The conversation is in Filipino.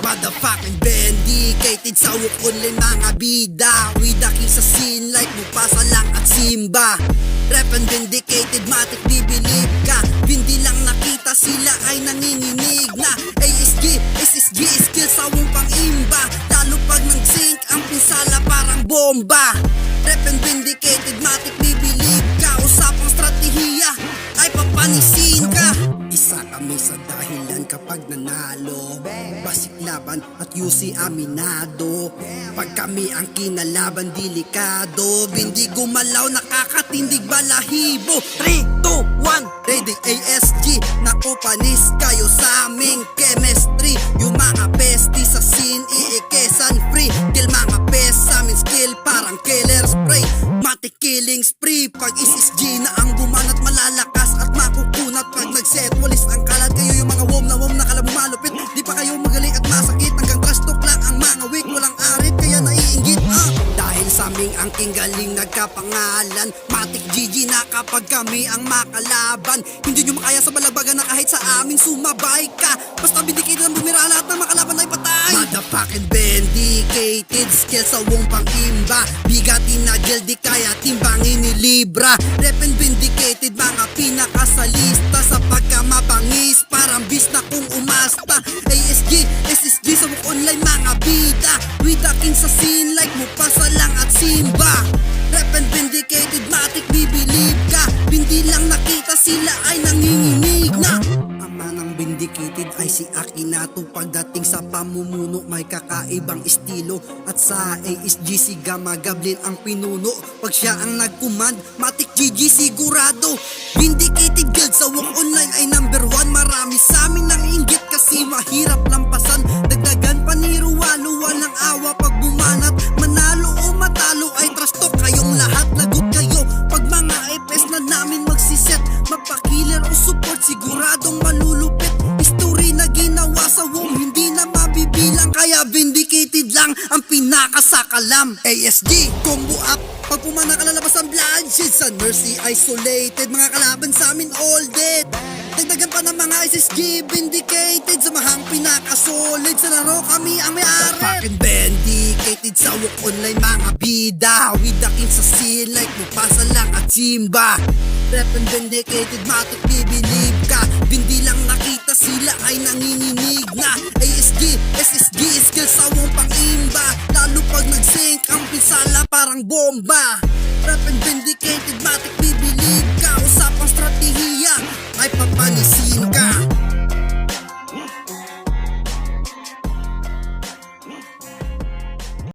Motherfucking vindicated sa online mga bida. With the king sa scene like Mufasa lang at Simba. Rap and vindicated, matik bibilib ka. Hindi lang nakita, sila ay nanginginig na. ASG, SSG, skill sa pang imba. Lalo pag nag-sync, ang pinsala parang bomba. Rap and vindicated, matik bibilib ka. Usapang strategiya ay papanisin ka. Isa kami sa dahilan kapag nanalo. Basic laban at UC aminado. Pag kami ang kinalaban, delikado. Hindi gumalaw, nakakatindig balahibo. 3, 2, 1, ready ASG. Naku panis kayo sa aming chemistry. Yung mga bestie sa scene, iikesan free. Kill mga pes sa amin skill, parang killer spray. Matik killing spree. Pag SSG na ang bumanat, malalakas at makukunat. Pag nag-set, walis ang kalat. Kayo yung mga wom na kalam malupit. Di pa kayo magaling at masakit. Hanggang trash talk lang ang mga weak. Walang arit kaya naiinggit Dahil sa aming angking galing nagkapangalan. Matik GG na kapag kami ang makalaban. Hindi nyo makaya sa balagbagan na kahit sa aming sumabay ka. Basta bindicated ang bumira, lahat ng makalaban ay patay. Motherfucking vindicated, skill sa wong pang imba. Bigatin na gil, di kaya timbangin ni Libra. Rep and vindicated, mga pinakasalista. Sa pagkamabangis, parang bis na kung umasta. ASG, SSG sa online mga bida. With the king sa scene like Mufasa lang at Simba. Rep and vindicated, matik bibilib ka. Hindi lang nakita, sila ay nanginginig na. Ama ng vindicated ay si Akinato. Pagdating sa pamumuno, may kakaibang estilo. At sa ASG si Gamma Gablin ang pinuno. Pag siya ang nag-command, matik GG sigurado. Vindicated guild sa walk online ay number 1. Marami sa amin nang inggit kasi mahirap lampasan. Dagdagan pa ni Rualo, walang awa pag bumanat. Manalo o matalo ay trash talk, kayong lahat lagot kayo. Pag mga FS na namin magsiset, mapakiller o support, siguradong malulupit. History na ginawa sa womb, hindi na mabibilang. Kaya vindicated lang ang pinakasakalam. ASG, combo up. Pag pumana ka lalabas ang bloodshed. Sa mercy isolated, mga kalaban sa amin all dead. Dagdagan pa ng mga SSG vindicated. Sa mahang pinakasolid, sa laro kami ang may-ari. Fucking vindicated sa walk online mga bida. With the king sa scene like Mufasa lang at Simba. Rep and vindicated, matik bibilib ka. Hindi lang nakita, sila ay nanginginig na. ASG, SSG, skill sa wong pang imba. Lalo pag nag-sync, ang pinsala parang bomba. Rep and vindicated, matik